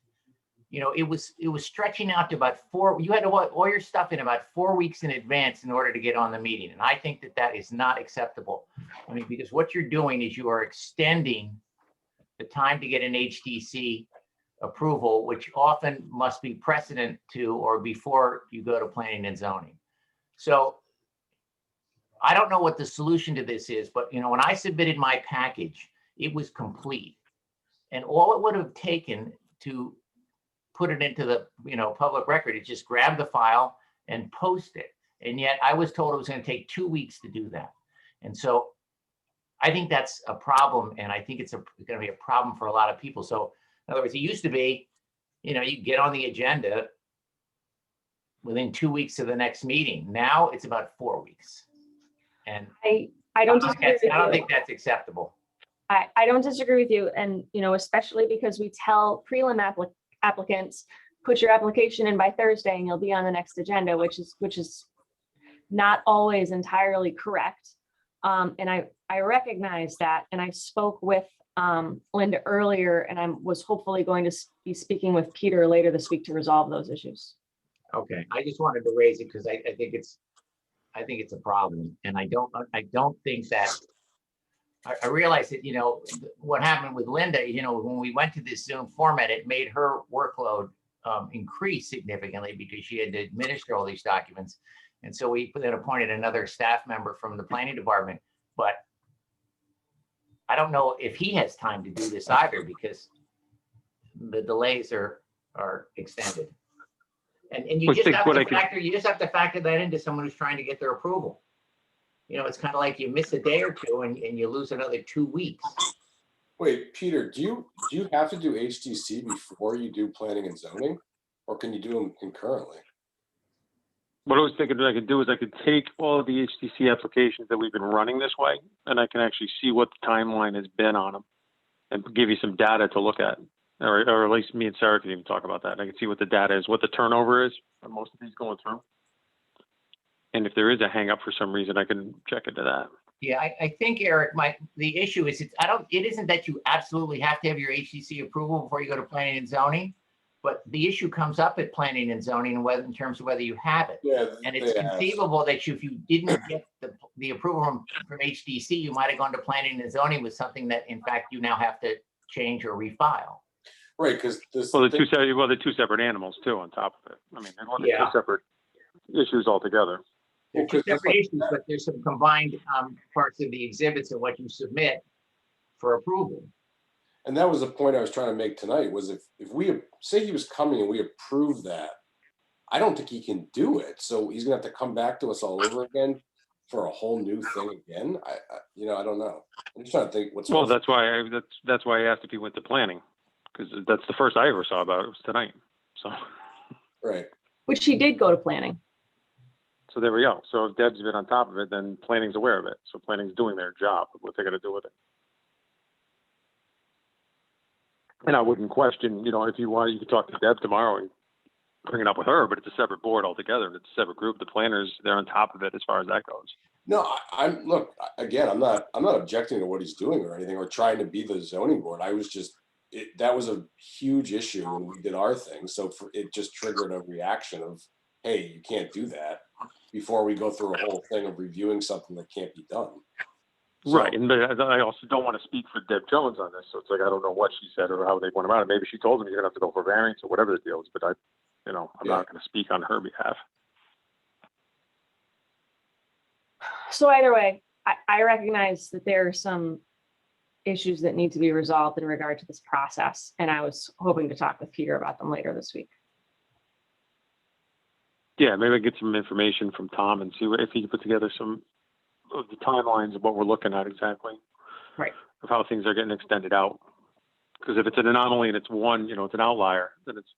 you know, it was stretching out to about you had to put all your stuff in about 4 weeks in advance in order to get on the meeting. And I think that that is not acceptable. I mean, because what you're doing is you are extending the time to get an HDC approval, which often must be precedent to or before you go to planning and zoning. So I don't know what the solution to this is, but you know, when I submitted my package, it was complete. And all it would have taken to put it into the public record is just grab the file and post it. And yet I was told it was going to take 2 weeks to do that. And so I think that's a problem. And I think it's going to be a problem for a lot of people. So in other words, it used to be, you get on the agenda within 2 weeks of the next meeting. Now it's about 4 weeks. And I don't disagree with you. I don't think that's acceptable. I don't disagree with you. And, especially because we tell prelim applicants, put your application in by Thursday and you'll be on the next agenda, which is not always entirely correct. And I recognize that. And I spoke with Linda earlier, and I was hopefully going to be speaking with Peter later this week to resolve those issues. Okay, I just wanted to raise it because I think it's a problem. And I don't think that, I realized that, what happened with Linda, when we went to this Zoom format, it made her workload increase significantly because she had to administer all these documents. And so we then appointed another staff member from the planning department but I don't know if he has time to do this either, because the delays are extended. And you Well, just think have what to I could- factor, you just have to factor that into someone who's trying to get their approval. You know, it's kind of like you miss a day or two and you lose another 2 weeks. Wait, Peter, do you have to do HDC before you do planning and zoning, or can you do them concurrently? What I was thinking that I could do is I could take all of the HTC applications that we've been running this way, and I can actually see what the timeline has been on them and give you some data to look at. Or at least me and Sarah can even talk about that. I can see what the data is, what the turnover is on most of these going through. And if there is a hang up for some reason, I can check into that. Yeah, I think, Eric, the issue is it isn't that you absolutely have to have your HCC approval before you go to planning and zoning, but the issue comes up at planning and zoning and whether, in terms of whether you have it. Yeah, And it's they asked. conceivable that if you didn't get the approval from HDC, you might have gone to planning and zoning with something that in fact you now have to change or refile. Right, because this. Well, they're two separate animals too on top of it. I mean, they're Yeah. two separate issues altogether. They're two separate issues, but there's some combined parts of the exhibits and what you submit for approval. And that was the point I was trying to make tonight, was if we say he was coming and we approved that, I don't think he can do it. So he's gonna have to come back to us all over again for a whole new thing again. I don't know. I'm just trying to think what's. Well, that's why I asked if he went to planning, because that's the first I ever saw about it was tonight. So. Right. Which he did go to planning. So there we go. So if Deb's been on top of it, then planning's aware of it. So planning's doing their job of what they're going to do with it. And I wouldn't question, if you want, you could talk to Deb tomorrow and bring it up with her, but it's a separate board altogether. It's a separate group. The planners, they're on top of it as far as that goes. No, I'm look, again, I'm not objecting to what he's doing or anything, or trying to be the zoning board. I was just, that was a huge issue when we did our thing. So it just triggered a reaction of, hey, you can't do that, before we go through a whole thing of reviewing something that can't be done. So, Right. And I also don't want to speak for Deb Jones on this. So it's like, I don't know what she said or how they went about it. Maybe she told him you're going to have to go for variance or whatever the deal is, but I'm not going to speak on her behalf. So either way, I recognize that there are some issues that need to be resolved in regard to this process. And I was hoping to talk with Peter about them later this week. Yeah, maybe I get some information from Tom and see if he can put together some of the timelines of what we're looking at exactly. Right. Of how things are getting extended out. Because if it's an anomaly and it's one, it's an outlier, then it's,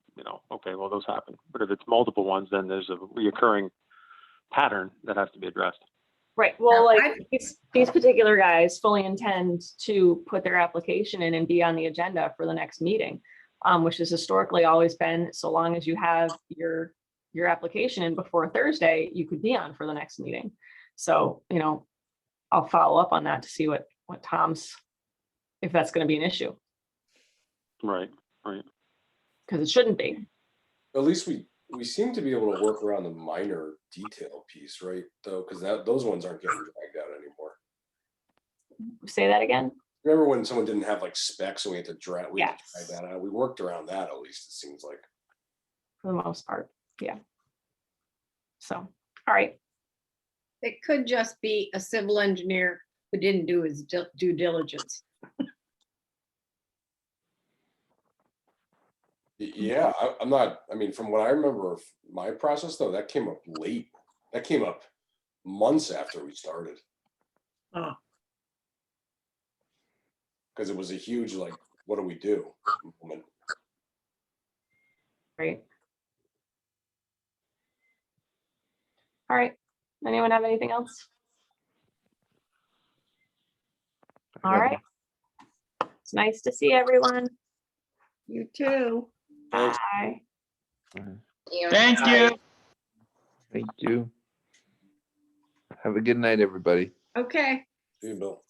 okay, well, those happen. But if it's multiple ones, then there's a reoccurring pattern that has to be addressed. Right. Well, like these particular guys fully intend to put their application in and be on the agenda for the next meeting, which has historically always been, so long as you have your application in before Thursday, you could be on for the next meeting. So, I'll follow up on that to see what Tom's, if that's going to be an issue. Right. Because it shouldn't be. at least we seem to be able to work around the minor detail piece, right? Though, because those ones aren't getting dragged out anymore. Say that again. Remember when someone didn't have like specs and we had to drag Yes. that out? We worked around that, at least it seems like. For the most part, yeah. So, all right. It could just be a civil engineer who didn't do his due diligence. Yeah, I'm not, I mean, from what I remember of my process though, that came up late. That came up months after we started. Oh. Because it was a huge, like, what do we do? Moment. Great. All right. Anyone have anything else? All right. It's nice to see everyone. You too. Thanks. Bye. Thank you. Thank you. Have a good night, everybody. Okay. See you, Bill.